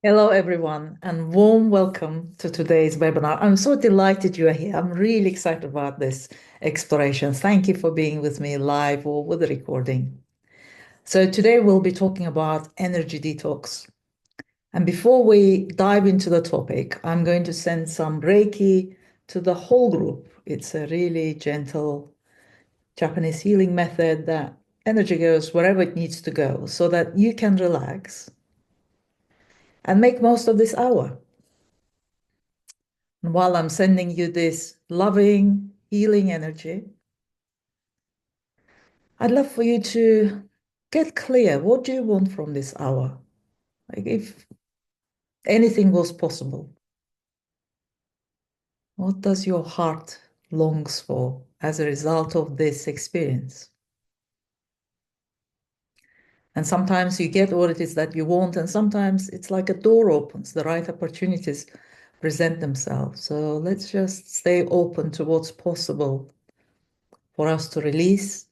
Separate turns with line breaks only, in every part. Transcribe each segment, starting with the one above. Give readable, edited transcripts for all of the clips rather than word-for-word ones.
Hello, everyone, and warm welcome to today's webinar. I'm so delighted you are here. I'm really excited about this exploration. Thank you for being with me live or with the recording. So today we'll be talking about energy detox. And before we dive into the topic, I'm going to send some Reiki to the whole group. It's a really gentle Japanese healing method that energy goes wherever it needs to go so that you can relax and make most of this hour. And while I'm sending you this loving, healing energy, I'd love for you to get clear. What do you want from this hour? Like, if anything was possible, what does your heart longs for as a result of this experience? And sometimes you get what it is that you want, and sometimes it's like a door opens, the right opportunities present themselves. So let's just stay open to what's possible for us to release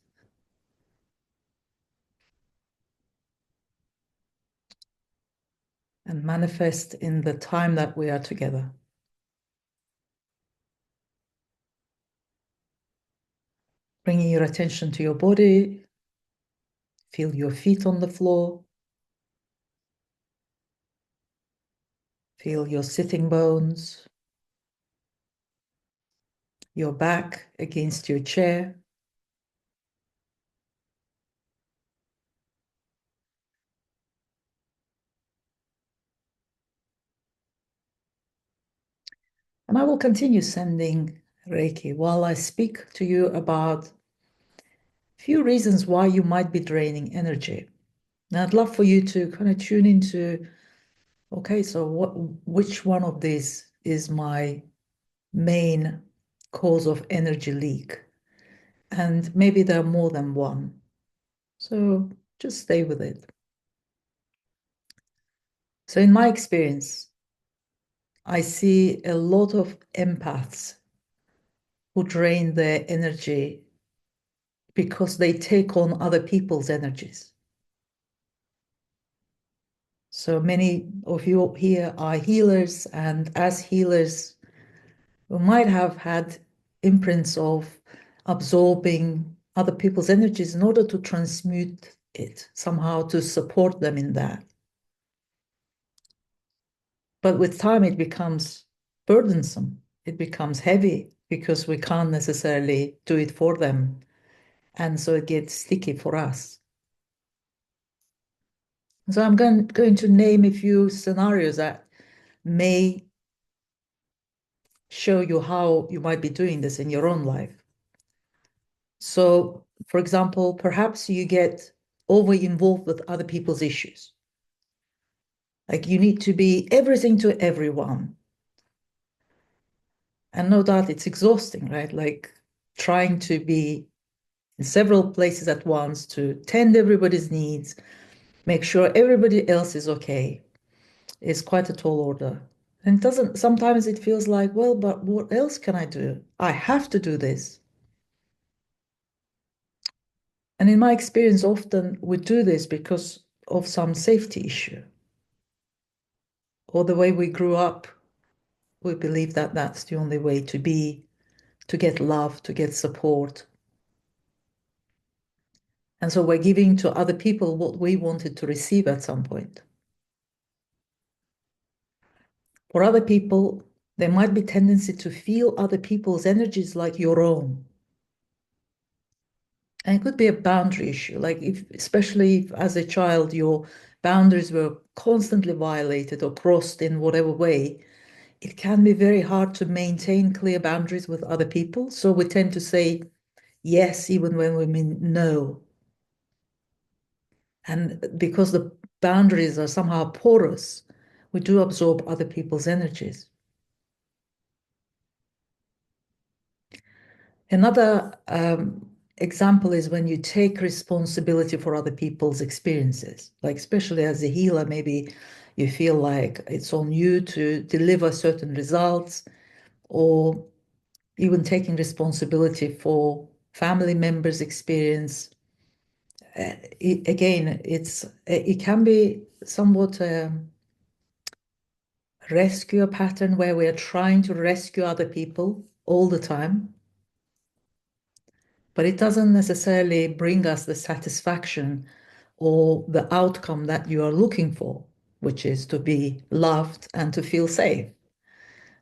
and manifest in the time that we are together. Bringing your attention to your body, feel your feet on the floor, feel your sitting bones, your back against your chair. And I will continue sending Reiki while I speak to you about a few reasons why you might be draining energy. And I'd love for you to kind of tune into, okay, so which one of these is my main cause of energy leak? And maybe there are more than one. So just stay with it. So, in my experience, I see a lot of empaths who drain their energy because they take on other people's energies. So, many of you here are healers, and as healers, we might have had imprints of absorbing other people's energies in order to transmute it, somehow to support them in that. But with time, it becomes burdensome. It becomes heavy because we can't necessarily do it for them. And so it gets sticky for us. So I'm going to name a few scenarios that may show you how you might be doing this in your own life. So, for example, perhaps you get over involved with other people's issues. Like you need to be everything to everyone. And no doubt it's exhausting, right? Like trying to be in several places at once to tend everybody's needs, make sure everybody else is okay, is quite a tall order. And it doesn't, sometimes it feels like, well, but what else can I do? I have to do this. And in my experience, often we do this because of some safety issue or the way we grew up. We believe that that's the only way to be, to get love, to get support. And so we're giving to other people what we wanted to receive at some point. For other people, there might be tendency to feel other people's energies like your own. And it could be a boundary issue, like if, especially if as a child, your boundaries were constantly violated or crossed in whatever way, it can be very hard to maintain clear boundaries with other people. So we tend to say yes, even when we mean no. And because the boundaries are somehow porous, we do absorb other people's energies. Another example is when you take responsibility for other people's experiences, like especially as a healer, maybe you feel like it's on you to deliver certain results, or even taking responsibility for family members' experience. Again, it can be somewhat rescue pattern where we are trying to rescue other people all the time, but it doesn't necessarily bring us the satisfaction or the outcome that you are looking for, which is to be loved and to feel safe,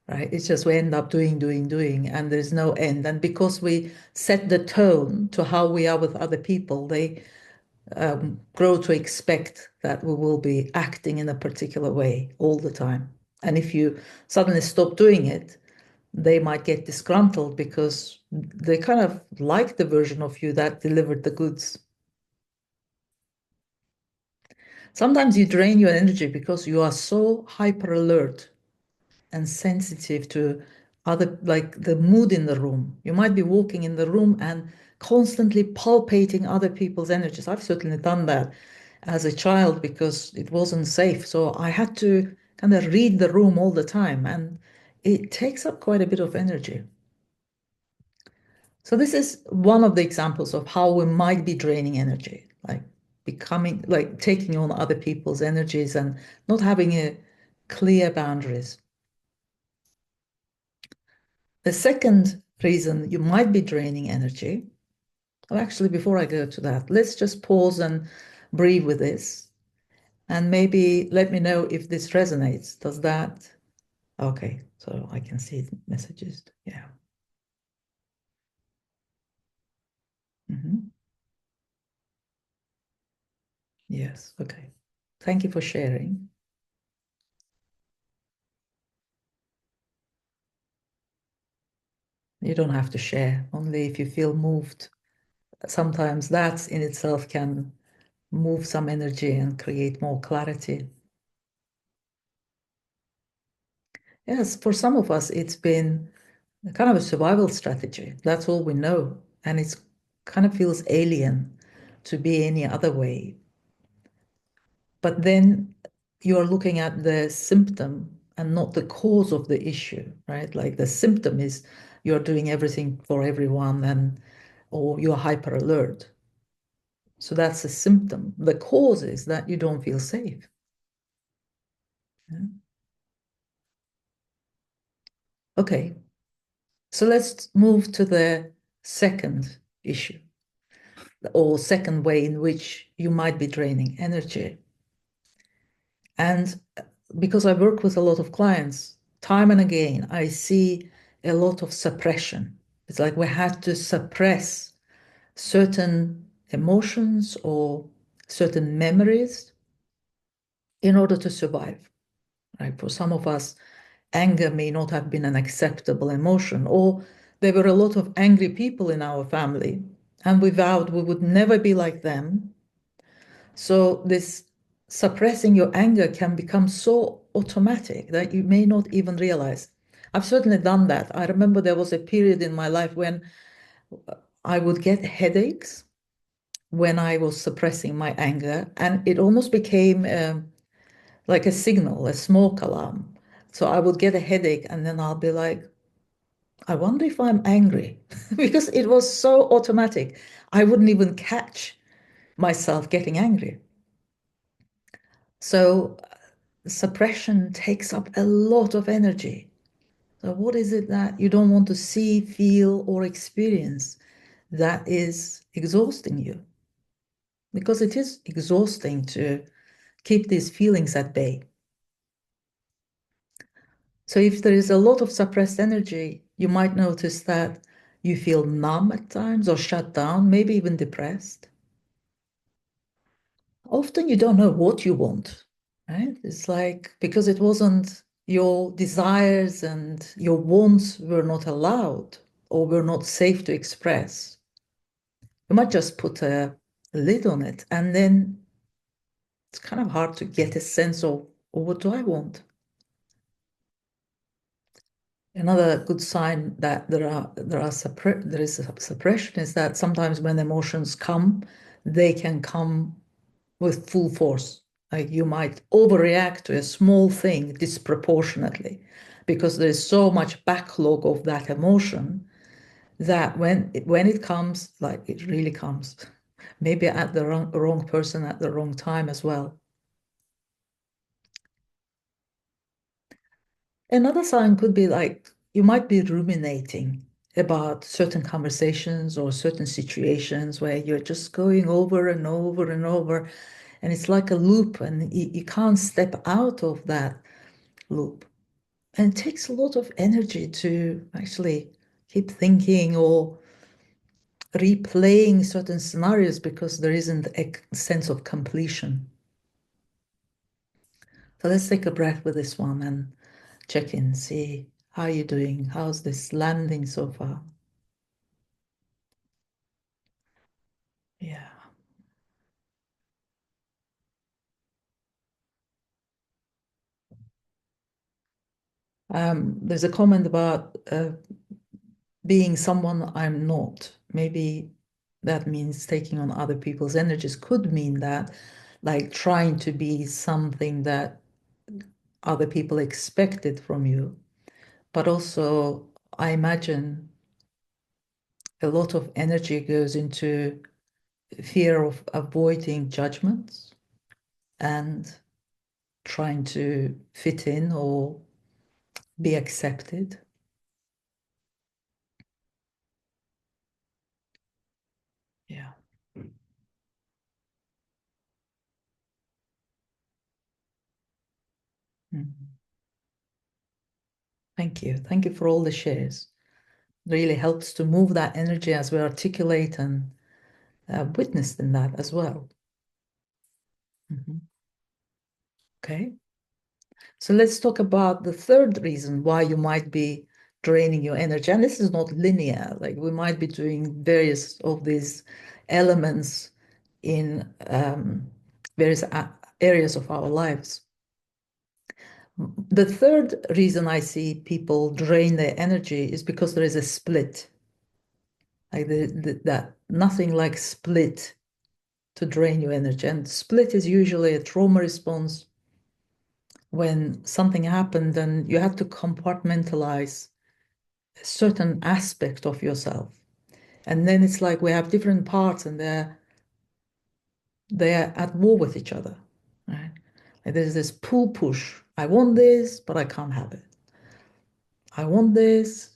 right? It's just we end up doing, and there's no end. And because we set the tone to how we are with other people, they grow to expect that we will be acting in a particular way all the time. And if you suddenly stop doing it, they might get disgruntled because they kind of like the version of you that delivered the goods. Sometimes you drain your energy because you are so hyper alert and sensitive to other, like the mood in the room. You might be walking in the room and constantly palpating other people's energies. I've certainly done that as a child because it wasn't safe. So I had to kind of read the room all the time, and it takes up quite a bit of energy. So this is one of the examples of how we might be draining energy, like becoming, like taking on other people's energies and not having a clear boundaries. The second reason you might be draining energy, well, actually, before I go to that, let's just pause and breathe with this. And maybe let me know if this resonates. Does that? Okay, so I can see messages. Yeah. Mhm. Yes. Okay. Thank you for sharing. You don't have to share, only if you feel moved. Sometimes that in itself can move some energy and create more clarity. Yes, for some of us, it's been kind of a survival strategy. That's all we know. And it's kind of feels alien to be any other way. But then you're looking at the symptom and not the cause of the issue, right? Like the symptom is you're doing everything for everyone and or you're hyper alert. So that's a symptom. The cause is that you don't feel safe. Yeah. Okay, so let's move to the second issue or second way in which you might be draining energy. And because I work with a lot of clients, time and again, I see a lot of suppression. It's like we have to suppress certain emotions or certain memories in order to survive. Right? For some of us, anger may not have been an acceptable emotion, or there were a lot of angry people in our family, and we vowed we would never be like them. So this suppressing your anger can become so automatic that you may not even realize. I've certainly done that. I remember there was a period in my life when I would get headaches when I was suppressing my anger, and it almost became like a signal, a smoke alarm. So I would get a headache, and then I'll be like, I wonder if I'm angry because it was so automatic. I wouldn't even catch myself getting angry. So suppression takes up a lot of energy. So, what is it that you don't want to see, feel, or experience that is exhausting you? Because it is exhausting to keep these feelings at bay. So, if there is a lot of suppressed energy, you might notice that you feel numb at times or shut down, maybe even depressed. Often you don't know what you want, right? It's like because it wasn't your desires and your wants were not allowed or were not safe to express. You might just put a lid on it, and then it's kind of hard to get a sense of, oh, what do I want? Another good sign that there is a suppression is that sometimes when emotions come, they can come with full force. Like you might overreact to a small thing disproportionately because there's so much backlog of that emotion that when it comes, like it really comes, maybe at the wrong person at the wrong time as well. Another sign could be like you might be ruminating about certain conversations or certain situations where you're just going over and over and over, and it's like a loop, and you can't step out of that loop. And it takes a lot of energy to actually keep thinking or replaying certain scenarios because there isn't a sense of completion. So let's take a breath with this one and check in, see how you're doing. How's this landing so far? Yeah. There's a comment about being someone I'm not. Maybe that means taking on other people's energies, could mean that, like trying to be something that other people expected from you. But also, I imagine a lot of energy goes into fear of avoiding judgments and trying to fit in or be accepted. Yeah. Mhm. Thank you. Thank you for all the shares. Really helps to move that energy as we articulate and witnessed in that as well. Mhm. Okay. So let's talk about the third reason why you might be draining your energy. And this is not linear. Like we might be doing various of these elements in various areas of our lives. The third reason I see people drain their energy is because there is a split. Like that nothing like split to drain your energy. And split is usually a trauma response when something happened and you had to compartmentalize a certain aspect of yourself. And then it's like we have different parts and they're at war with each other, right? And there's this pull push. I want this, but I can't have it. I want this,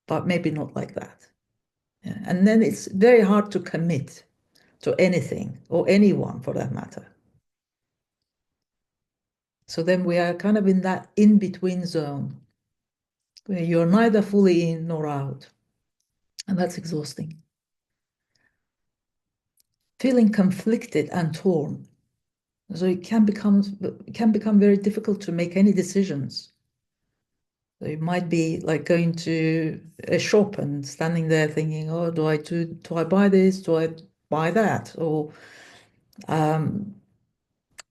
but maybe not like that. Yeah. And then it's very hard to commit to anything or anyone for that matter. So then we are kind of in that in-between zone where you're neither fully in nor out. And that's exhausting. Feeling conflicted and torn. So it can become very difficult to make any decisions. So it might be like going to a shop and standing there thinking, oh, do I buy this? Do I buy that? Or um,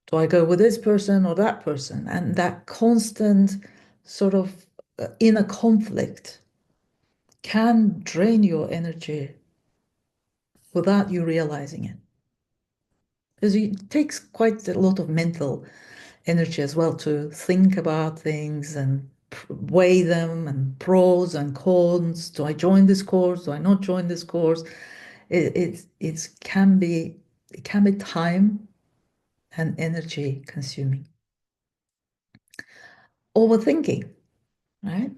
do I go with this person or that person? And that constant sort of inner conflict can drain your energy without you realizing it. Because it takes quite a lot of mental energy as well to think about things and weigh them and pros and cons. Do I join this course? Do I not join this course? It can be time and energy consuming. Overthinking, right?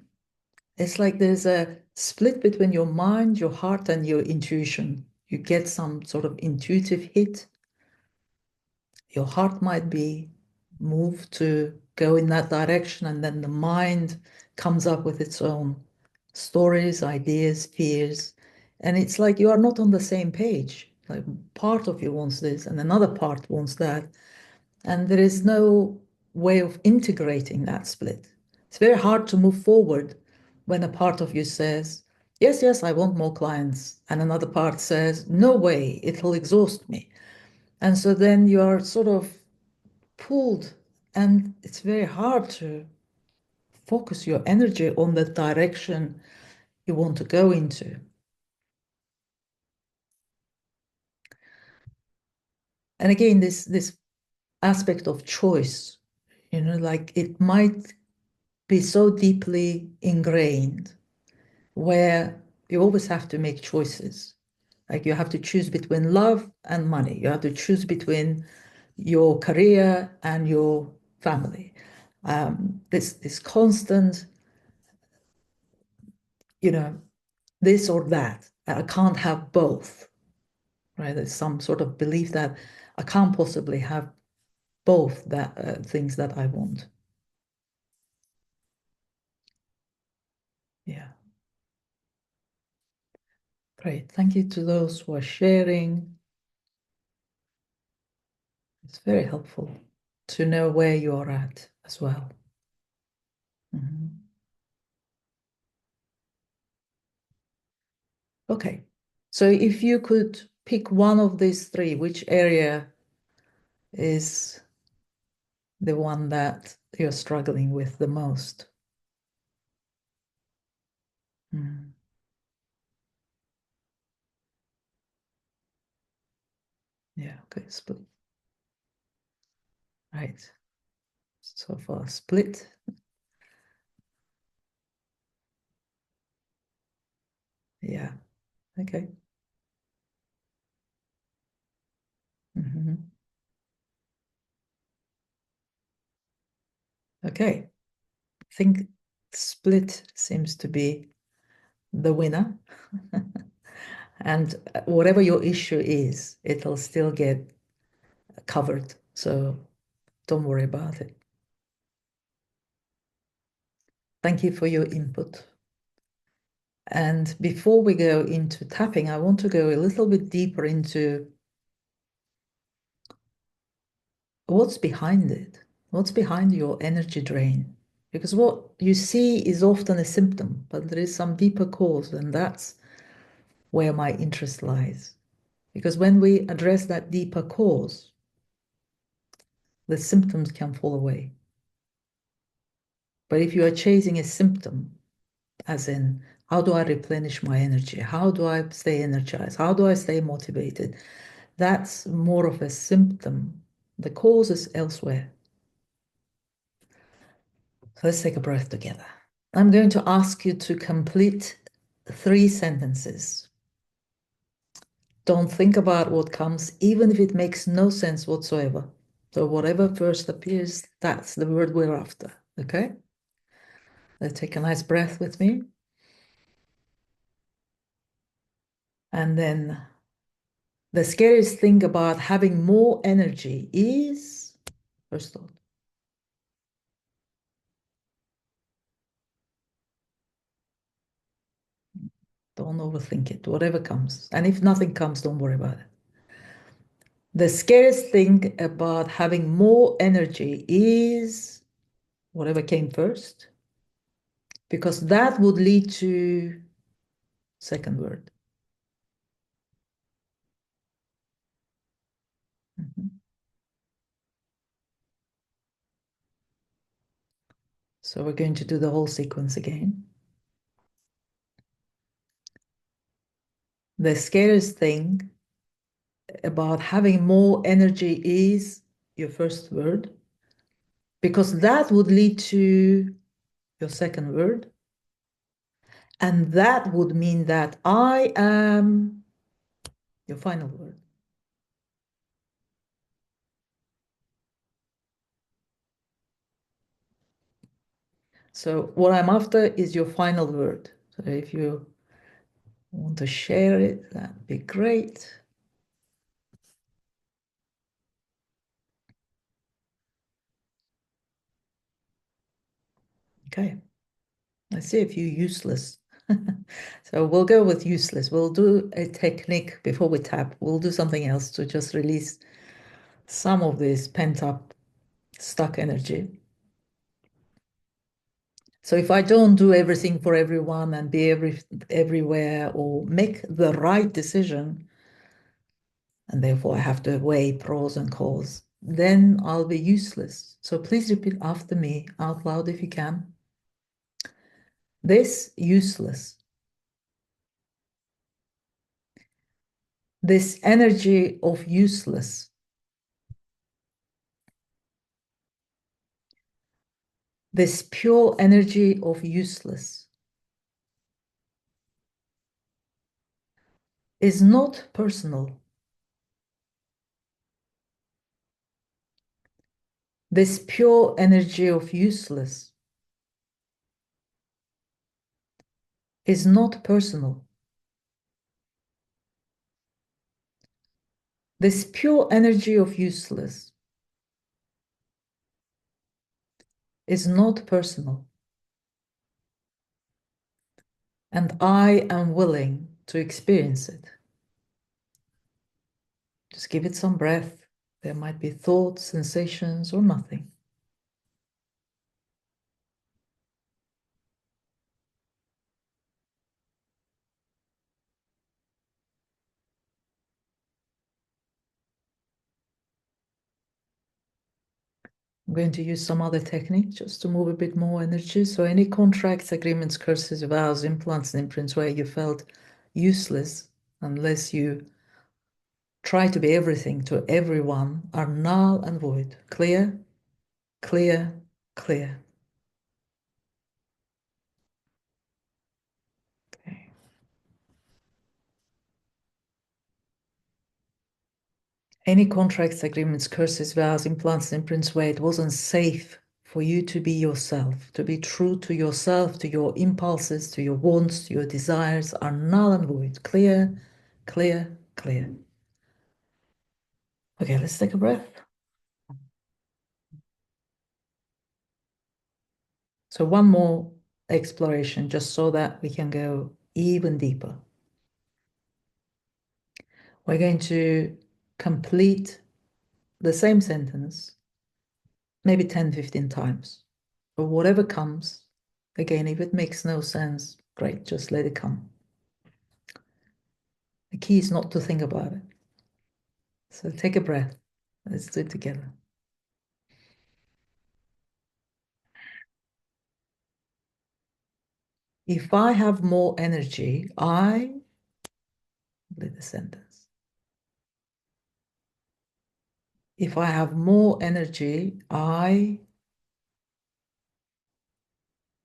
It's like there's a split between your mind, your heart, and your intuition. You get some sort of intuitive hit. Your heart might be moved to go in that direction, and then the mind comes up with its own stories, ideas, fears. And it's like you are not on the same page. Like part of you wants this, and another part wants that. And there is no way of integrating that split. It's very hard to move forward when a part of you says, yes, yes, I want more clients. And another part says, no way, it'll exhaust me. And so then you are sort of pulled, and it's very hard to focus your energy on the direction you want to go into. And again, this aspect of choice, like it might be so deeply ingrained where you always have to make choices. Like you have to choose between love and money. You have to choose between your career and your family. This constant, you know, this or that. I can't have both, right? There's some sort of belief that I can't possibly have both that things that I want. Yeah, great. Thank you to those who are sharing. It's very helpful to know where you are at as well. Mhm. Okay, so if you could pick one of these three, which area is the one that you're struggling with the most? Mm. Yeah, okay, split. Right. So far, split. Yeah, okay. Mhm. Okay, I think split seems to be the winner. And whatever your issue is, it'll still get covered. So don't worry about it. Thank you for your input. And before we go into tapping, I want to go a little bit deeper into what's behind it. What's behind your energy drain? Because what you see is often a symptom, but there is some deeper cause, and that's where my interest lies. Because when we address that deeper cause, the symptoms can fall away. But if you are chasing a symptom, as in, how do I replenish my energy? How do I stay energized? How do I stay motivated? That's more of a symptom. The cause is elsewhere. So let's take a breath together. I'm going to ask you to complete 3 sentences. Don't think about what comes, even if it makes no sense whatsoever. So whatever first appears, that's the word we're after. Okay? Let's take a nice breath with me. And then the scariest thing about having more energy is, first thought, don't overthink it, whatever comes. And if nothing comes, don't worry about it. The scariest thing about having more energy is whatever came first, because that would lead to second word. Mhm. So we're going to do the whole sequence again. The scariest thing about having more energy is your first word, because that would lead to your second word. And that would mean that I am your final word. So what I'm after is your final word. So if you want to share it, that'd be great. Okay, I see a few useless. So we'll go with useless. We'll do a technique before we tap. We'll do something else to just release some of this pent up, stuck energy. So if I don't do everything for everyone and be everywhere or make the right decision, and therefore I have to weigh pros and cons, then I'll be useless. So please repeat after me out loud if you can. This useless. This energy of useless this pure energy of useless is not personal. This pure energy of useless is not personal. This pure energy of useless is not personal. And I am willing to experience it. Just give it some breath. There might be thoughts, sensations, or nothing. I'm going to use some other technique just to move a bit more energy. So any contracts, agreements, curses, vows, implants, and imprints where you felt useless unless you try to be everything to everyone are null and void. Clear, clear, clear. Okay. Any contracts, agreements, curses, vows, implants, and imprints where it wasn't safe for you to be yourself, to be true to yourself, to your impulses, to your wants, to your desires are null and void. Clear, clear, clear. Okay, let's take a breath. So one more exploration just so that we can go even deeper. We're going to complete the same sentence maybe 10, 15 times. But whatever comes, again, if it makes no sense, great, just let it come. The key is not to think about it. So take a breath. Let's do it together. If I have more energy, I complete the sentence. If I have more energy, I'm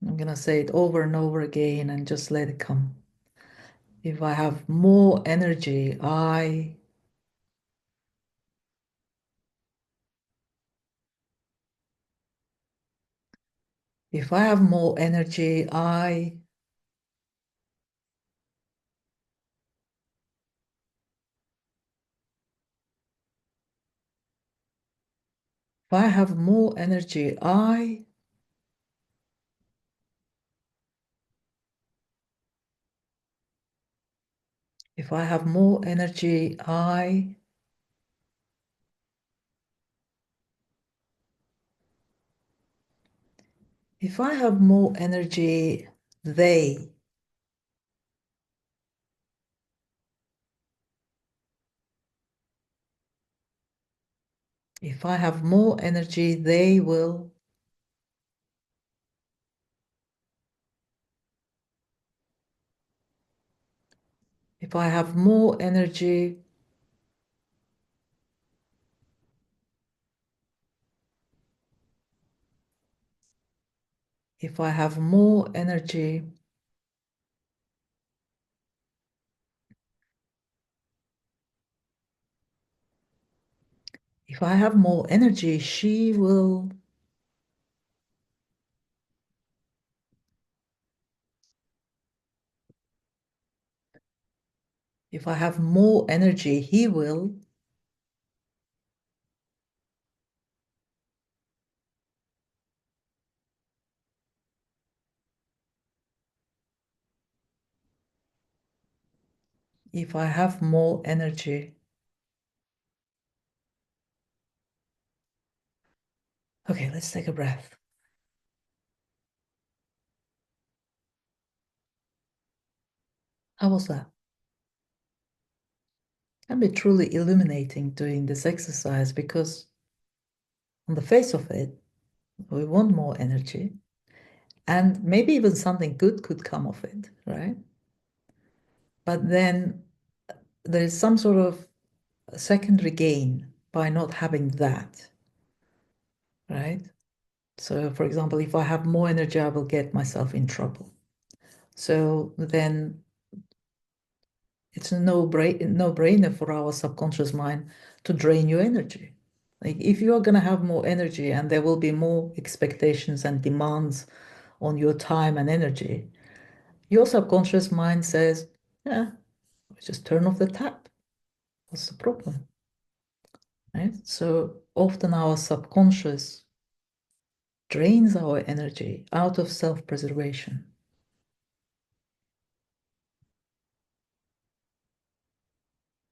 going to say it over and over again and just let it come. If I have more energy, if I have more energy, if I have more energy, if I have more energy, if I have more energy, they, if I have more energy, they will, if I have more energy, if I have more energy, if I have more energy, she will, if I have more energy, he will, if I have more energy. Okay, let's take a breath. How was that? Can be truly illuminating doing this exercise because on the face of it, we want more energy and maybe even something good could come of it, right? But then there's some sort of secondary gain by not having that, right? So, for example, if I have more energy, I will get myself in trouble. So then it's a no brainer for our subconscious mind to drain your energy. Like if you are going to have more energy and there will be more expectations and demands on your time and energy, your subconscious mind says, yeah, just turn off the tap. What's the problem? Right? So often our subconscious drains our energy out of self-preservation.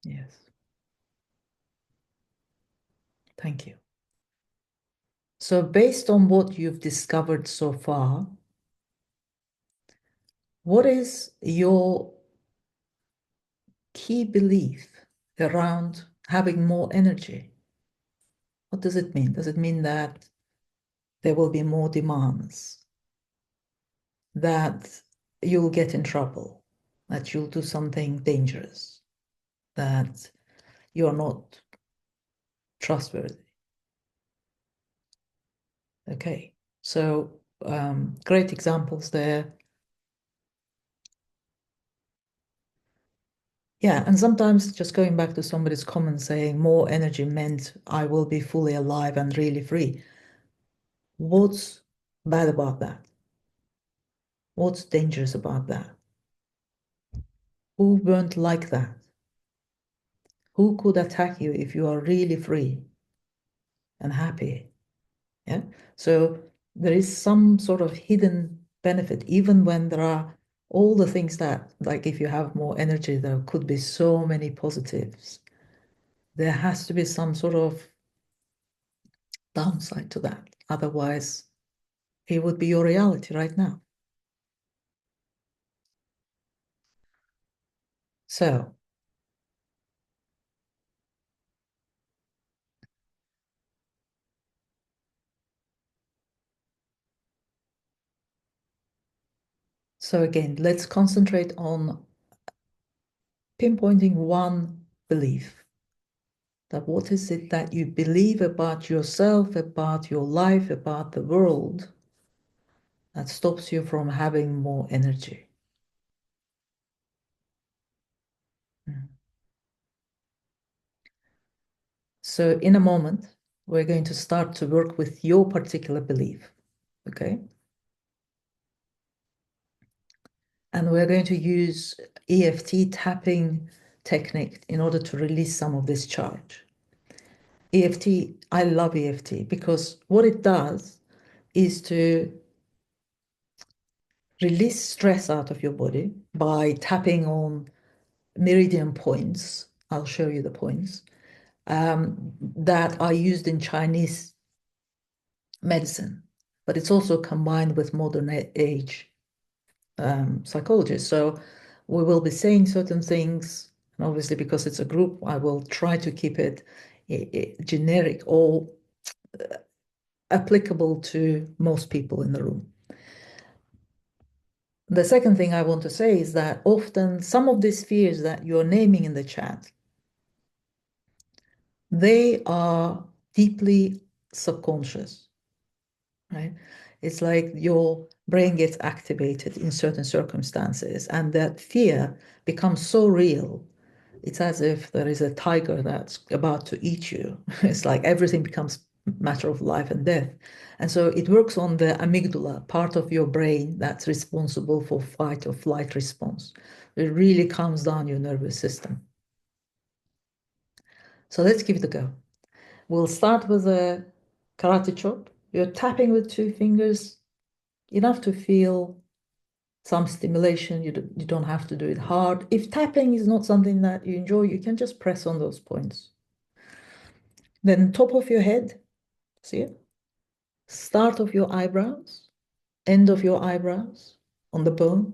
Yes, thank you. So based on what you've discovered so far, what is your key belief around having more energy? What does it mean? Does it mean that there will be more demands, that you'll get in trouble, that you'll do something dangerous, that you're not trustworthy? Okay, so great examples there. Yeah, and sometimes just going back to somebody's comment saying more energy meant I will be fully alive and really free. What's bad about that? What's dangerous about that? Who won't like that? Who could attack you if you are really free and happy? Yeah. So there is some sort of hidden benefit, even when there are all the things that, like if you have more energy, there could be so many positives. There has to be some sort of downside to that. Otherwise, it would be your reality right now. So, so again, let's concentrate on pinpointing one belief. That what is it that you believe about yourself, about your life, about the world that stops you from having more energy? Mm. So in a moment, we're going to start to work with your particular belief, okay? And we're going to use EFT tapping technique in order to release some of this charge. EFT, I love EFT because what it does is to release stress out of your body by tapping on meridian points. I'll show you the points that are used in Chinese medicine, but it's also combined with modern age psychology. So we will be saying certain things, and obviously because it's a group, I will try to keep it generic or applicable to most people in the room. The second thing I want to say is that often some of these fears that you're naming in the chat, they are deeply subconscious, right? It's like your brain gets activated in certain circumstances, and that fear becomes so real. It's as if there is a tiger that's about to eat you. It's like everything becomes a matter of life and death. And so it works on the amygdala, part of your brain that's responsible for fight or flight response. It really calms down your nervous system. So let's give it a go. We'll start with a karate chop. You're tapping with two fingers, enough to feel some stimulation. You don't have to do it hard. If tapping is not something that you enjoy, you can just press on those points. Then top of your head, see it? Start of your eyebrows, end of your eyebrows on the bone,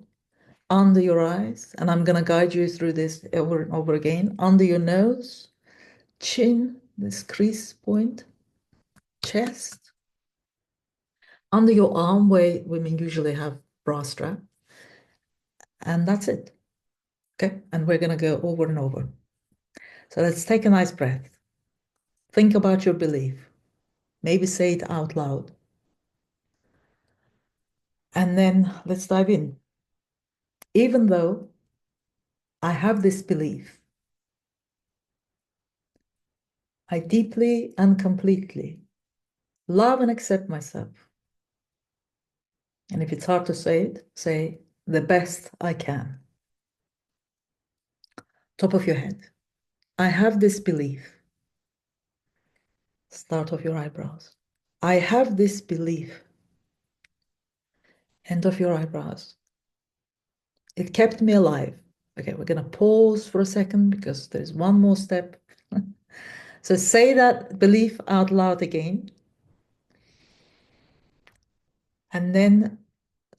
under your eyes, and I'm gonna guide you through this over and over again. Under your nose, chin, this crease point, chest, under your arm where women usually have bra strap, and that's it. Okay, and we're gonna go over and over. So let's take a nice breath. Think about your belief. Maybe say it out loud. And then let's dive in. Even though I have this belief, I deeply and completely love and accept myself. And if it's hard to say it, say the best I can. Top of your head. I have this belief. Start of your eyebrows. I have this belief. End of your eyebrows. It kept me alive. Okay, we're going to pause for a second because there's one more step. So say that belief out loud again. And then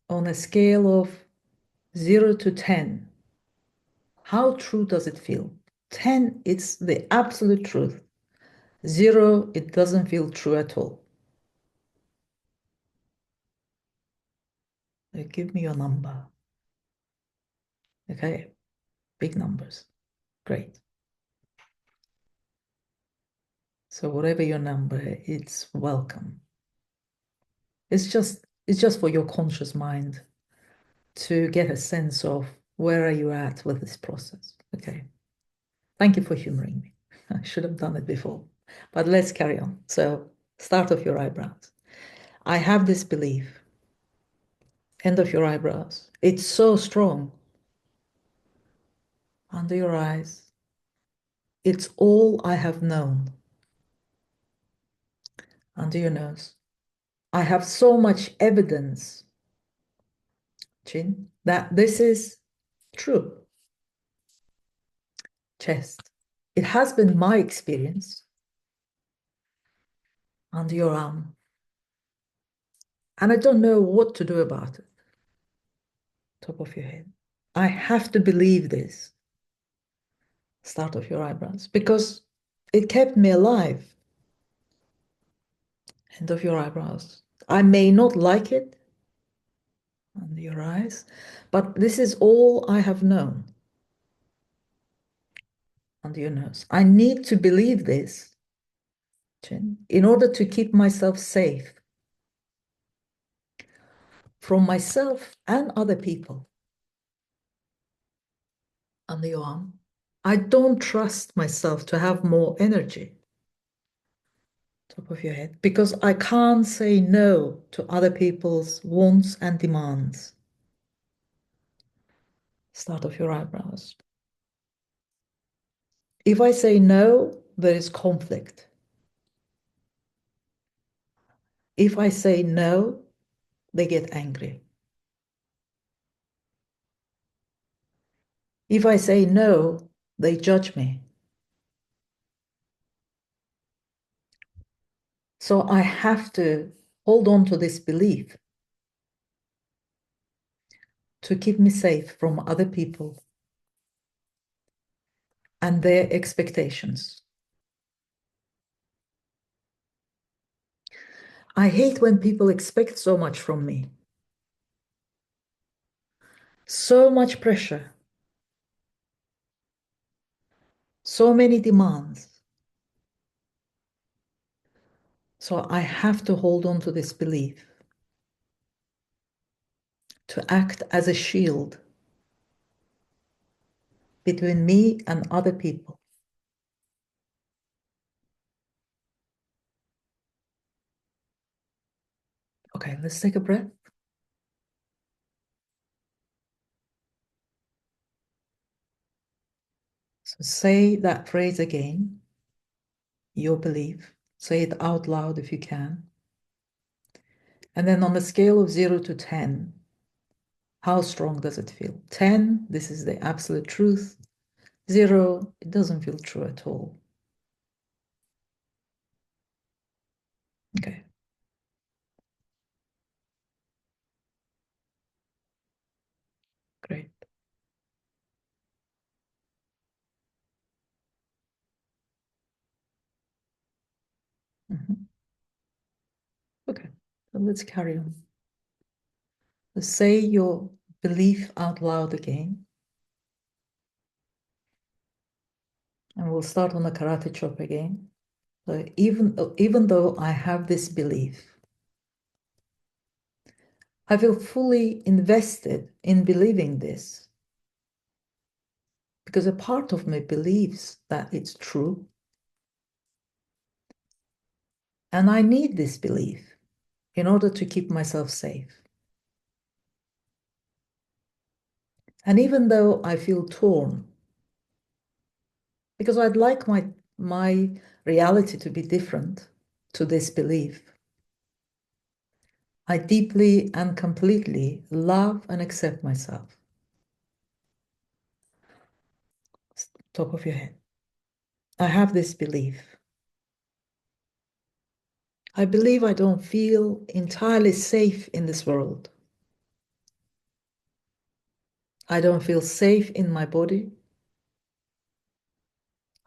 on a scale of 0 to 10, how true does it feel? 10, it's the absolute truth. 0, it doesn't feel true at all. Give me your number. Okay, big numbers. Great. So whatever your number, it's welcome. It's just for your conscious mind to get a sense of where are you at with this process. Okay. Thank you for humoring me. I should have done it before. But let's carry on. So start of your eyebrows. I have this belief. End of your eyebrows. It's so strong. Under your eyes. It's all I have known. Under your nose. I have so much evidence, chin, that this is true. Chest. It has been my experience. Under your arm. And I don't know what to do about it. Top of your head. I have to believe this. Start of your eyebrows because it kept me alive. End of your eyebrows. I may not like it. Under your eyes, but this is all I have known. Under your nose. I need to believe this, chin, in order to keep myself safe from myself and other people. Under your arm. I don't trust myself to have more energy. Top of your head, because I can't say no to other people's wants and demands. Start of your eyebrows. If I say no, there is conflict. If I say no, they get angry. If I say no, they judge me. So I have to hold on to this belief to keep me safe from other people and their expectations. I hate when people expect so much from me. So much pressure. So many demands. So I have to hold on to this belief to act as a shield between me and other people. Okay, let's take a breath. So say that phrase again, your belief. Say it out loud if you can. And then on a scale of 0 to 10, how strong does it feel? 10, this is the absolute truth. 0, it doesn't feel true at all. Okay. Great. Mhm. Okay, so let's carry on. So say your belief out loud again. And we'll start on the karate chop again. So even though I have this belief, I feel fully invested in believing this because a part of me believes that it's true. And I need this belief in order to keep myself safe. And even though I feel torn, because I'd like my reality to be different to this belief, I deeply and completely love and accept myself. Top of your head. I have this belief. I believe I don't feel entirely safe in this world. I don't feel safe in my body.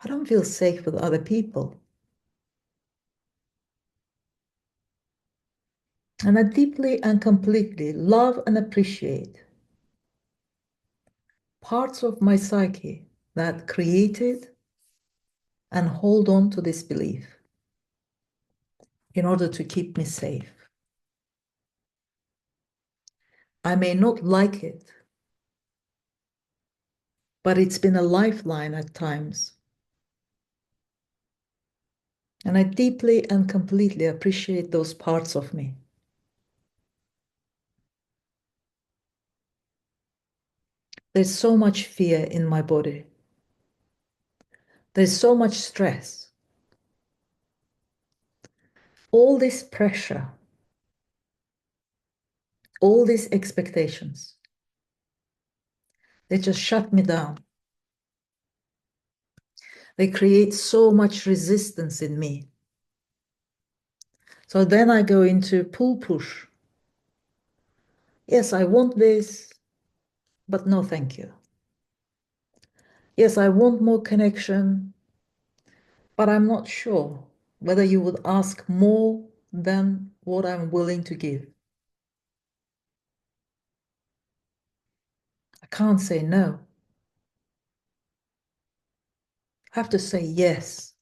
I don't feel safe with other people. And I deeply and completely love and appreciate parts of my psyche that created and hold on to this belief in order to keep me safe. I may not like it, but it's been a lifeline at times. And I deeply and completely appreciate those parts of me. There's so much fear in my body. There's so much stress. All this pressure, all these expectations, they just shut me down. They create so much resistance in me. So then I go into pull push. Yes, I want this, but no, thank you. Yes, I want more connection, but I'm not sure whether you would ask more than what I'm willing to give. I can't say no. I have to say yes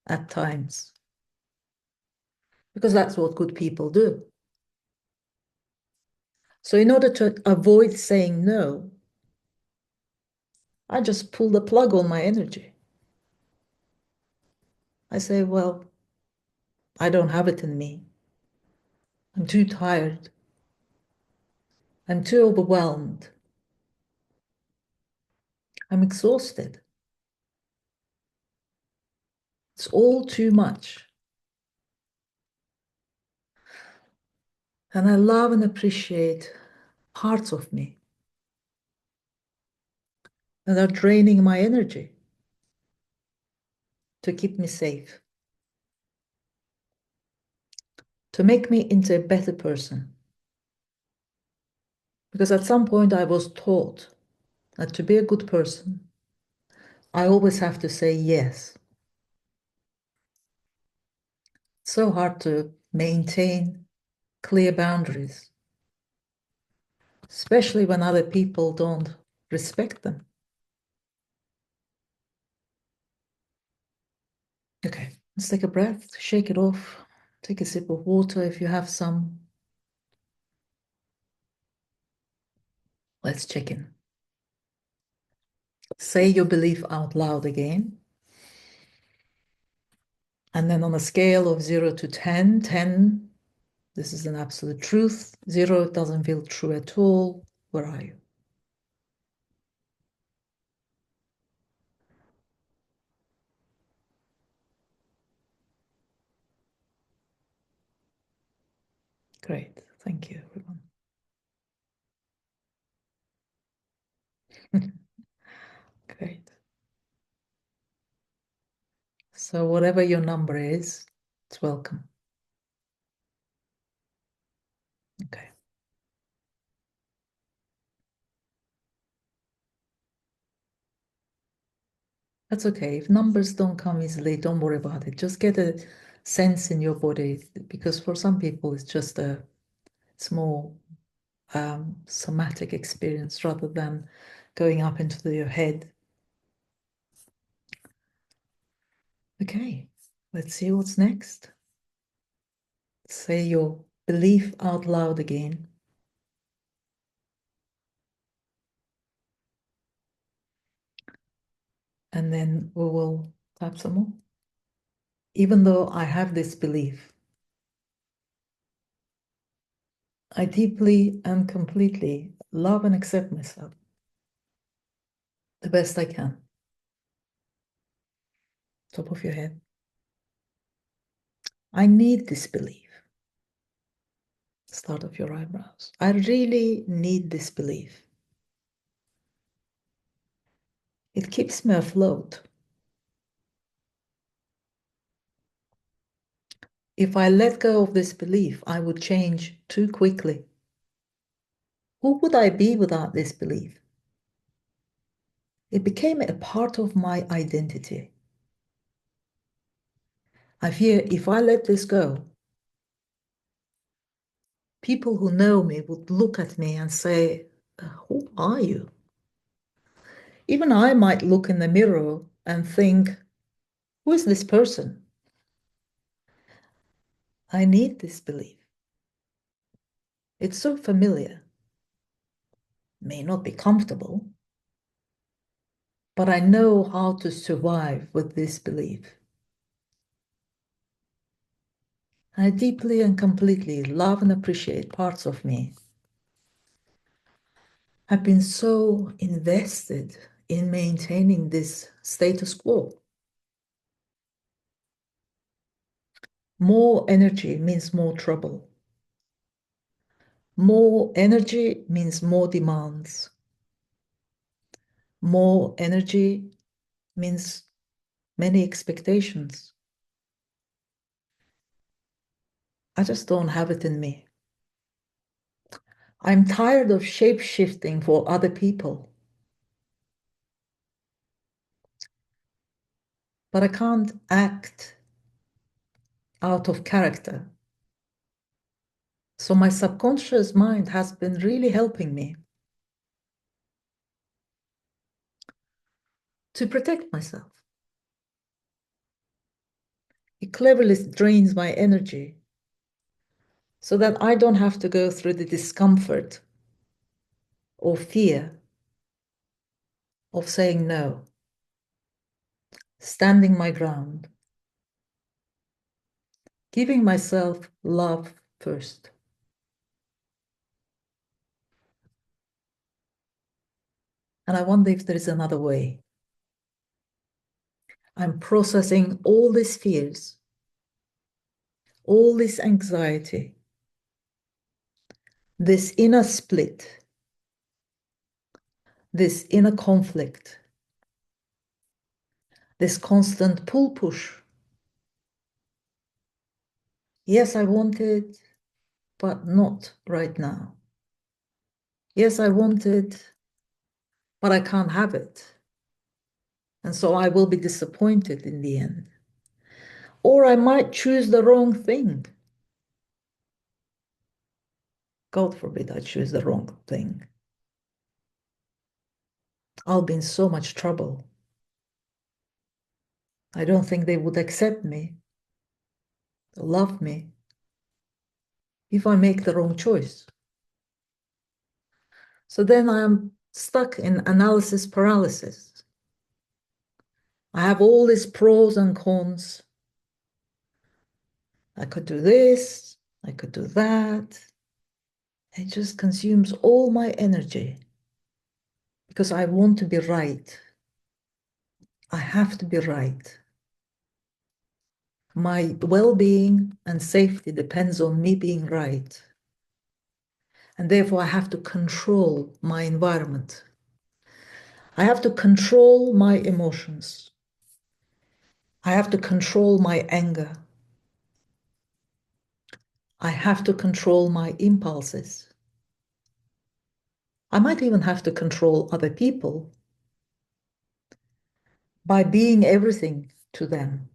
at times because that's what good people do. So, in order to avoid saying no, I just pull the plug on my energy. I say, well, I don't have it in me. I'm too tired. I'm too overwhelmed. I'm exhausted. It's all too much. And I love and appreciate parts of me that are draining my energy to keep me safe, to make me into a better person. Because at some point I was taught that to be a good person, I always have to say yes. It's so hard to maintain clear boundaries, especially when other people don't respect them. Okay, let's take a breath, shake it off, take a sip of water if you have some. Let's check in. Say your belief out loud again. And then on a scale of 0 to 10, 10, this is an absolute truth. 0, it doesn't feel true at all. Where are you? Great. Thank you, everyone. Great. So whatever your number is, it's welcome. Okay. That's okay. If numbers don't come easily, don't worry about it. Just get a sense in your body because for some people it's just a small somatic experience rather than going up into your head. Okay, let's see what's next. Say your belief out loud again. And then we will tap some more. Even though I have this belief, I deeply and completely love and accept myself the best I can. Top of your head. I need this belief. Start of your eyebrows. I really need this belief. It keeps me afloat. If I let go of this belief, I would change too quickly. Who would I be without this belief? It became a part of my identity. I fear if I let this go, people who know me would look at me and say, who are you? Even I might look in the mirror and think, who is this person? I need this belief. It's so familiar, may not be comfortable, but I know how to survive with this belief. I deeply and completely love and appreciate parts of me. I've been so invested in maintaining this status quo. More energy means more trouble. More energy means more demands. More energy means many expectations. I just don't have it in me. I'm tired of shape-shifting for other people, but I can't act out of character. So my subconscious mind has been really helping me to protect myself. It cleverly drains my energy so that I don't have to go through the discomfort or fear of saying no, standing my ground, giving myself love first. And I wonder if there is another way. I'm processing all these fears, all this anxiety, this inner split, this inner conflict, this constant pull push. Yes, I want it, but not right now. Yes, I want it, but I can't have it. And so I will be disappointed in the end. Or I might choose the wrong thing. God forbid I choose the wrong thing. I'll be in so much trouble. I don't think they would accept me, love me, if I make the wrong choice. So then I am stuck in analysis paralysis. I have all these pros and cons. I could do this, I could do that. It just consumes all my energy because I want to be right. I have to be right. My well-being and safety depends on me being right. And therefore, I have to control my environment. I have to control my emotions. I have to control my anger. I have to control my impulses. I might even have to control other people by being everything to them.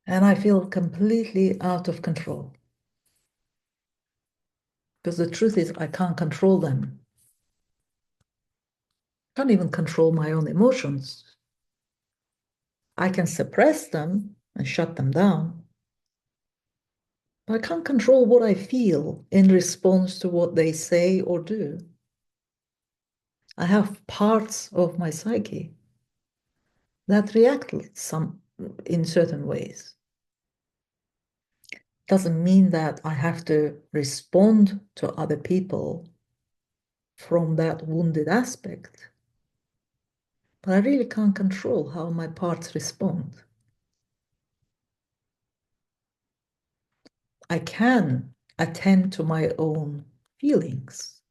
And I feel completely out of control. Because the truth is, I can't control them. I can't even control my own emotions. I can suppress them and shut them down. But I can't control what I feel in response to what they say or do. I have parts of my psyche that react in certain ways. Doesn't mean that I have to respond to other people from that wounded aspect, but I really can't control how my parts respond. I can attend to my own feelings.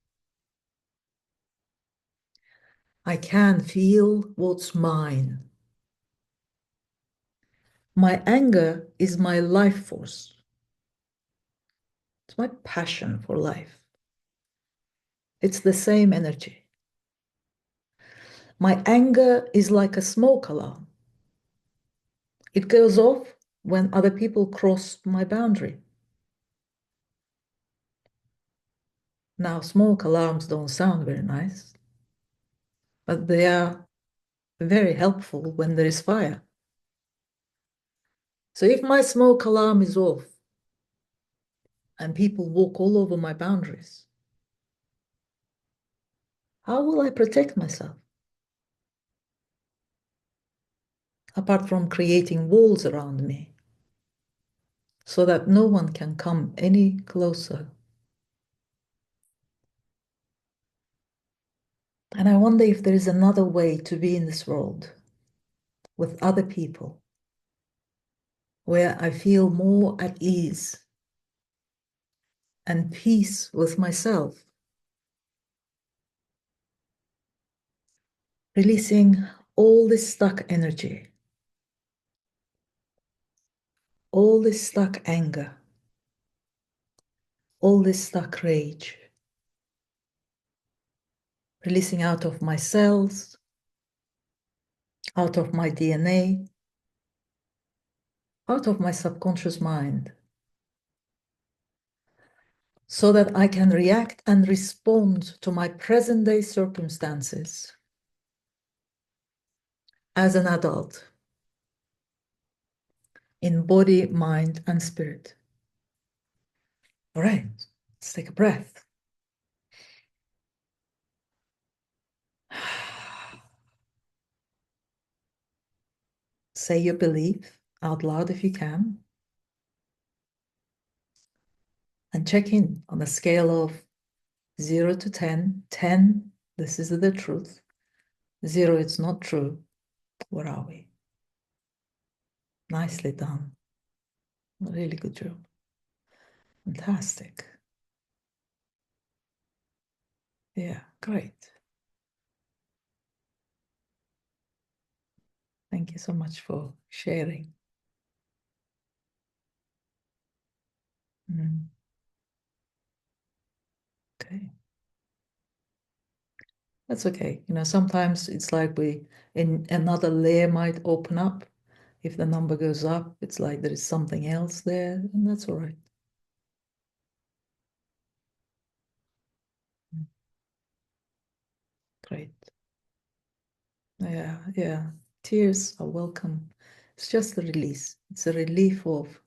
I can feel what's mine. My anger is my life force. It's my passion for life. It's the same energy. My anger is like a smoke alarm. It goes off when other people cross my boundary. Now, smoke alarms don't sound very nice, but they are very helpful when there is fire. So if my smoke alarm is off and people walk all over my boundaries, how will I protect myself? Apart from creating walls around me so that no one can come any closer. And I wonder if there is another way to be in this world with other people where I feel more at ease and peace with myself, releasing all this stuck energy, all this stuck anger, all this stuck rage, releasing out of my cells, out of my DNA, out of my subconscious mind, so that I can react and respond to my present day circumstances as an adult in body, mind, and spirit. All right, let's take a breath. Say your belief out loud if you can, and check in on a scale of 0 to 10. 10, this is the truth. 0, it's not true. Where are we? Nicely done. Really good job. Fantastic. Yeah, great. Thank you so much for sharing. Okay. That's okay. Sometimes it's like in another layer might open up. If the number goes up, it's like there is something else there, and that's all right. Great. Yeah, yeah. Tears are welcome. It's just a release. It's a relief of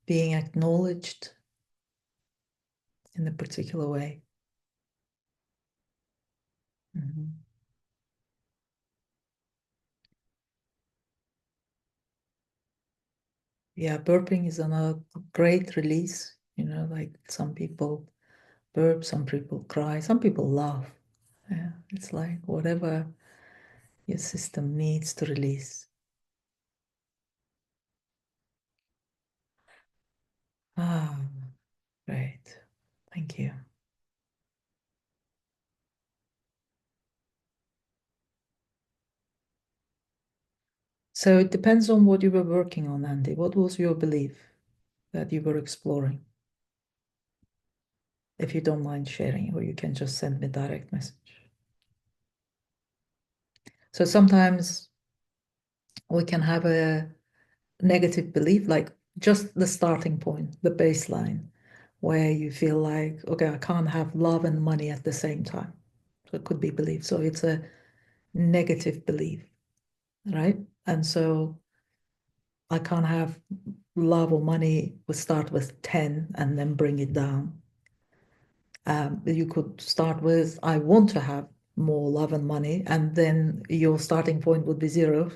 being acknowledged in a particular way. Mhm. Yeah, burping is another great release. Like some people burp, some people cry, some people laugh. Yeah, it's like whatever your system needs to release. Ah, great. Thank you. So it depends on what you were working on, Andy. What was your belief that you were exploring? If you don't mind sharing, or you can just send me direct message. So sometimes we can have a negative belief, like just the starting point, the baseline, where you feel like, okay, I can't have love and money at the same time. So it could be belief. So it's a negative belief, right? And so I can't have love or money. We start with 10 and then bring it down. You could start with, I want to have more love and money, and then your starting point would be 0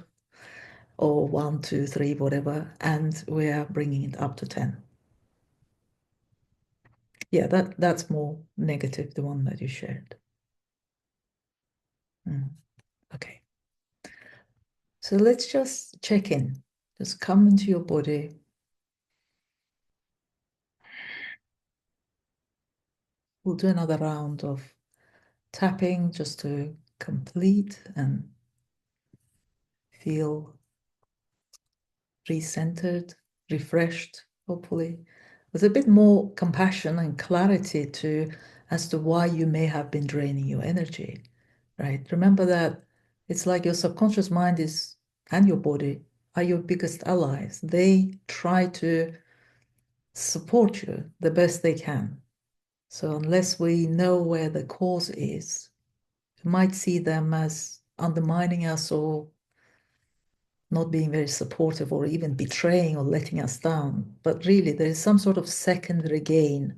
or 1, 2, 3, whatever, and we are bringing it up to 10. Yeah, that's more negative, the one that you shared. Mm, okay. So let's just check in. Just come into your body. We'll do another round of tapping just to complete and feel recentered, refreshed, hopefully, with a bit more compassion and clarity to as to why you may have been draining your energy, right? Remember that it's like your subconscious mind is and your body are your biggest allies. They try to support you the best they can. So unless we know where the cause is, we might see them as undermining us or not being very supportive or even betraying or letting us down. But really, there is some sort of secondary gain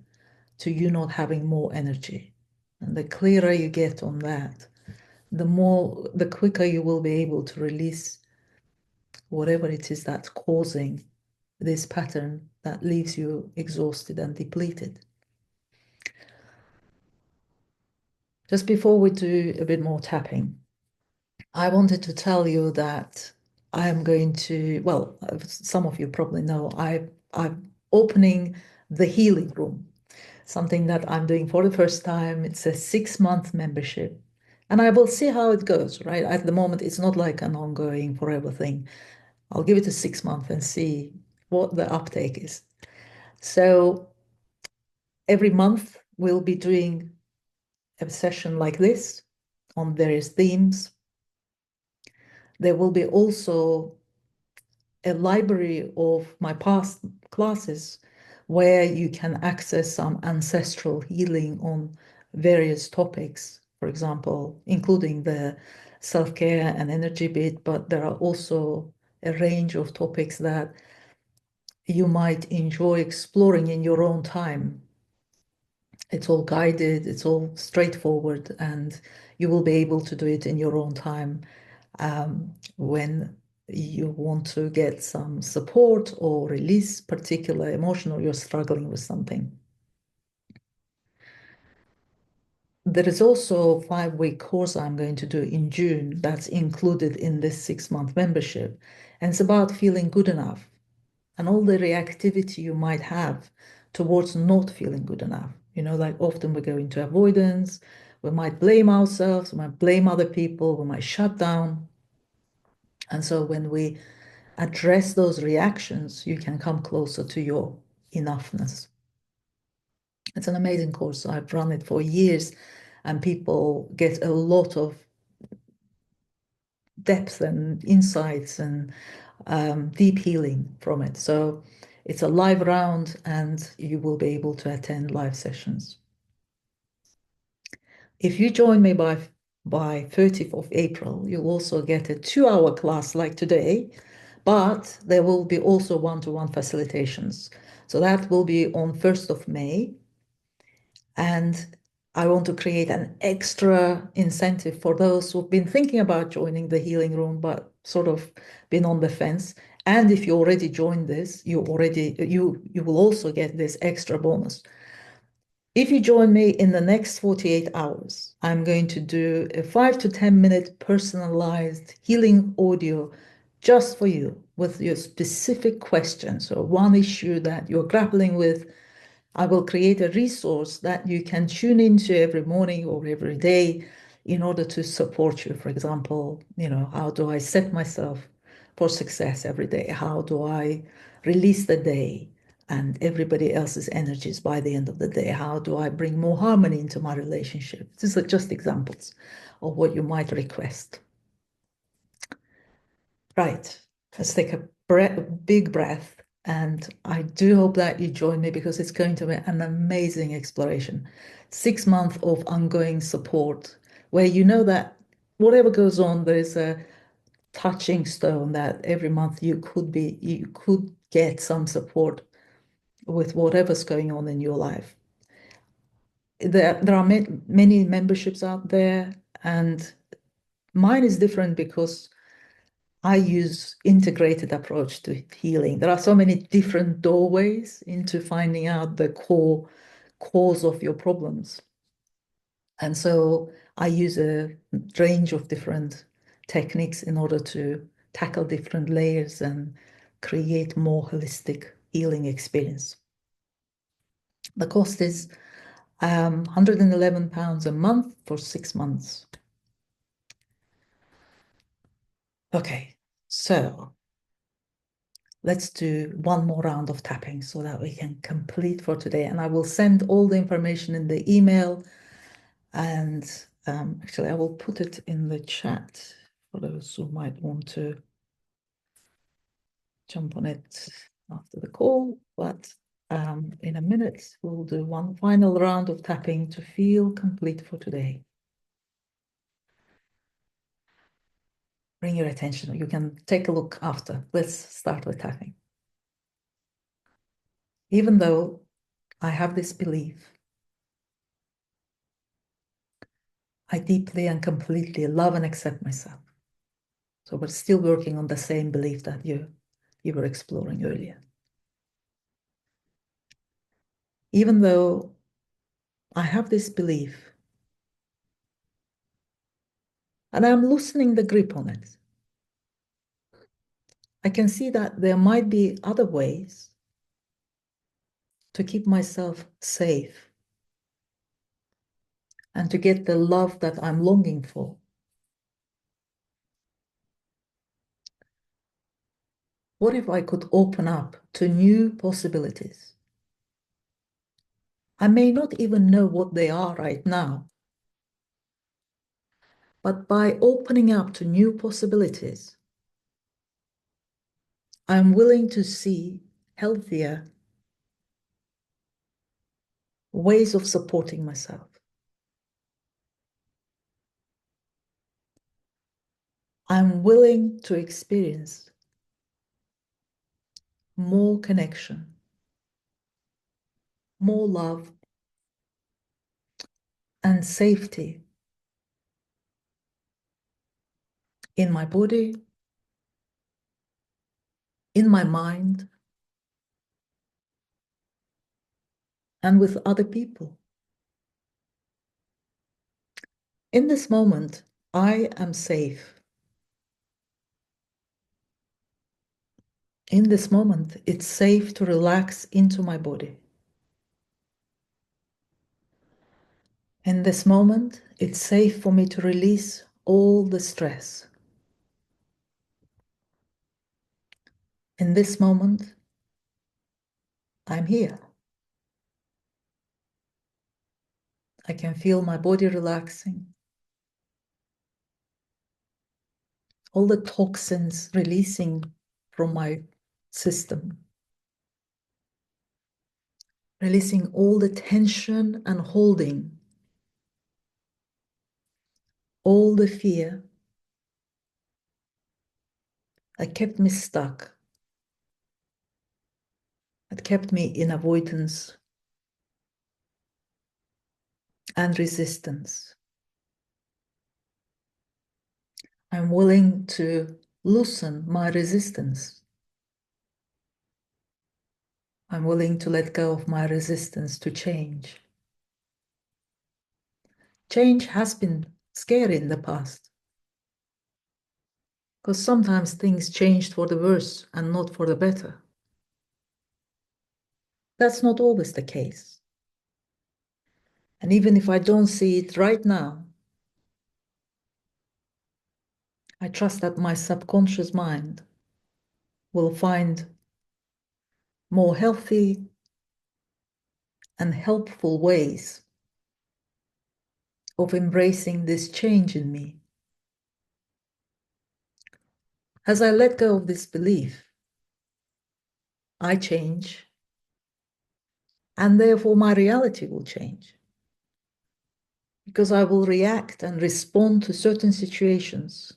to you not having more energy. And the clearer you get on that, the quicker you will be able to release whatever it is that's causing this pattern that leaves you exhausted and depleted. Just before we do a bit more tapping, I wanted to tell you that I am going to, well, some of you probably know, I'm opening the healing room, something that I'm doing for the first time. It's a 6 month membership. And I will see how it goes, right? At the moment, it's not like an ongoing forever thing. I'll give it a 6 month and see what the uptake is. So every month, we'll be doing a session like this on various themes. There will be also a library of my past classes where you can access some ancestral healing on various topics, for example, including the self-care and energy bit, but there are also a range of topics that you might enjoy exploring in your own time. It's all guided, it's all straightforward, and you will be able to do it in your own time when you want to get some support or release particular emotion or you're struggling with something. There is also a 5 week course I'm going to do in June that's included in this 6 month membership. And it's about feeling good enough and all the reactivity you might have towards not feeling good enough. You know, like often we go into avoidance, we might blame ourselves, we might blame other people, we might shut down. And so when we address those reactions, you can come closer to your enoughness. It's an amazing course. I've run it for years, and people get a lot of depth and insights and deep healing from it. So it's a live round, and you will be able to attend live sessions. If you join me by 30th of April, you'll also get a 2 hour class like today, but there will be also one-to-one facilitations. So that will be on 1st of May. And I want to create an extra incentive for those who've been thinking about joining the healing room, but sort of been on the fence. And if you already joined this, you will also get this extra bonus. If you join me in the next 48 hours, I'm going to do a 5 to 10 minute personalized healing audio just for you with your specific questions or one issue that you're grappling with. I will create a resource that you can tune into every morning or every day in order to support you. For example, how do I set myself for success every day? How do I release the day and everybody else's energies by the end of the day? How do I bring more harmony into my relationship? These are just examples of what you might request. Right. Let's take a big breath. And I do hope that you join me because it's going to be an amazing exploration. 6 months of ongoing support where you know that whatever goes on, there is a touching stone that every month you could get some support with whatever's going on in your life. There are many memberships out there, and mine is different because I use integrated approach to healing. There are so many different doorways into finding out the core cause of your problems. And so I use a range of different techniques in order to tackle different layers and create more holistic healing experience. The cost is £111 a month for 6 months. Okay, so let's do one more round of tapping so that we can complete for today. And I will send all the information in the email. And actually, I will put it in the chat for those who might want to jump on it after the call. But in a minute, we'll do one final round of tapping to feel complete for today. Bring your attention. You can take a look after. Let's start with tapping. Even though I have this belief, I deeply and completely love and accept myself. So we're still working on the same belief that you were exploring earlier. Even though I have this belief and I'm loosening the grip on it, I can see that there might be other ways to keep myself safe and to get the love that I'm longing for. What if I could open up to new possibilities? I may not even know what they are right now, but by opening up to new possibilities, I'm willing to see healthier ways of supporting myself. I'm willing to experience more connection, more love, and safety in my body, in my mind, and with other people. In this moment, I am safe. In this moment, it's safe to relax into my body. In this moment, it's safe for me to release all the stress. In this moment, I'm here. I can feel my body relaxing, all the toxins releasing from my system, releasing all the tension and holding, all the fear that kept me stuck, that kept me in avoidance and resistance. I'm willing to loosen my resistance. I'm willing to let go of my resistance to change. Change has been scary in the past because sometimes things changed for the worse and not for the better. That's not always the case. And even if I don't see it right now, I trust that my subconscious mind will find more healthy and helpful ways of embracing this change in me. As I let go of this belief, I change, and therefore my reality will change. Because I will react and respond to certain situations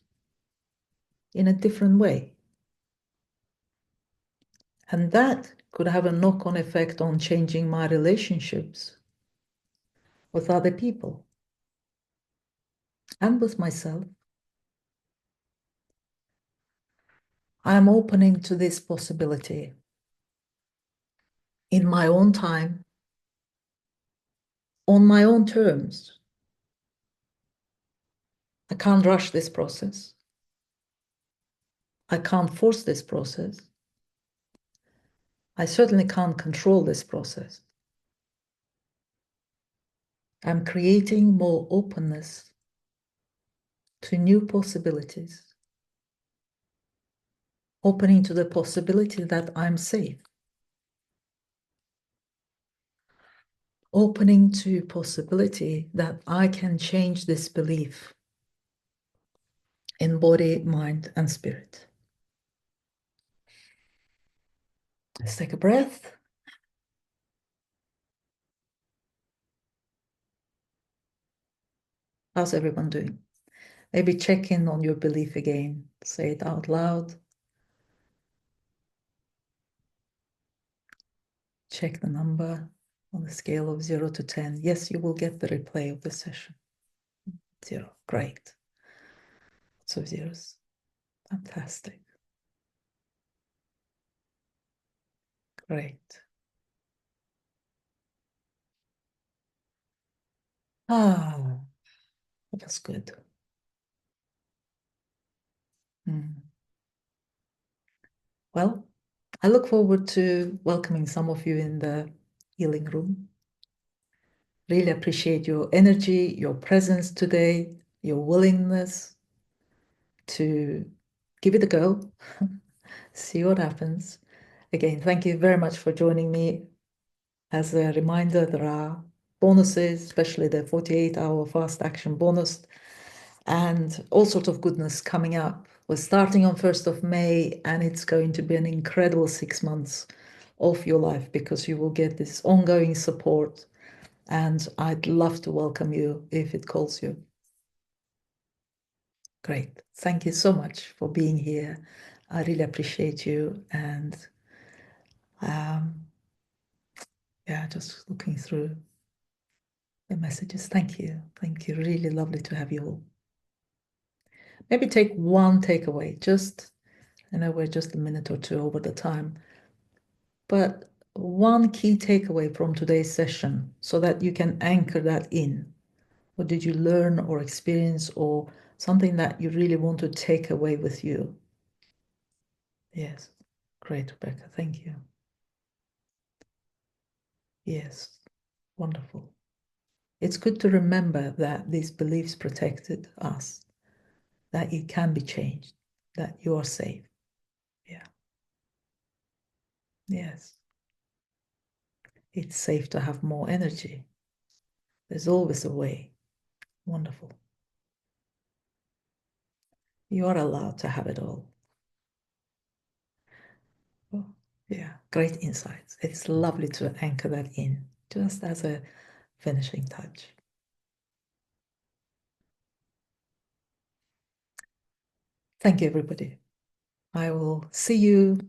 in a different way. And that could have a knock-on effect on changing my relationships with other people and with myself. I'm opening to this possibility in my own time on my own terms. I can't rush this process. I can't force this process. I certainly can't control this process. I'm creating more openness to new possibilities, opening to the possibility that I'm safe, opening to possibility that I can change this belief in body, mind, and spirit. Let's take a breath. How's everyone doing? Maybe check in on your belief again. Say it out loud. Check the number on the scale of 0 to 10. Yes, you will get the replay of the session. 0. Great. Lots of zeros. Fantastic. Great. Ah, that was good. Well, I look forward to welcoming some of you in the healing room. Really appreciate your energy, your presence today, your willingness to give it a go, see what happens. Again, thank you very much for joining me. As a reminder, there are bonuses, especially the 48-hour fast action bonus, and all sorts of goodness coming up. We're starting on 1st of May, and it's going to be an incredible 6 months of your life because you will get this ongoing support, and I'd love to welcome you if it calls you. Great. Thank you so much for being here. I really appreciate you. And yeah, just looking through the messages. Thank you. Thank you. Really lovely to have you all. Maybe take one takeaway. Just, I know we're just a minute or two over the time, but one key takeaway from today's session so that you can anchor that in. What did you learn or experience, or something that you really want to take away with you? Yes. Great, Rebecca. Thank you. Yes. Wonderful. It's good to remember that these beliefs protected us, that it can be changed, that you are safe. Yeah. Yes. It's safe to have more energy. There's always a way. Wonderful. You are allowed to have it all. Oh, yeah, great insights. It's lovely to anchor that in, just as a finishing touch. Thank you, everybody. I will see you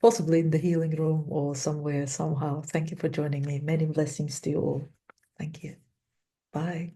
possibly in the healing room or somewhere, somehow. Thank you for joining me. Many blessings to you all. Thank you. Bye.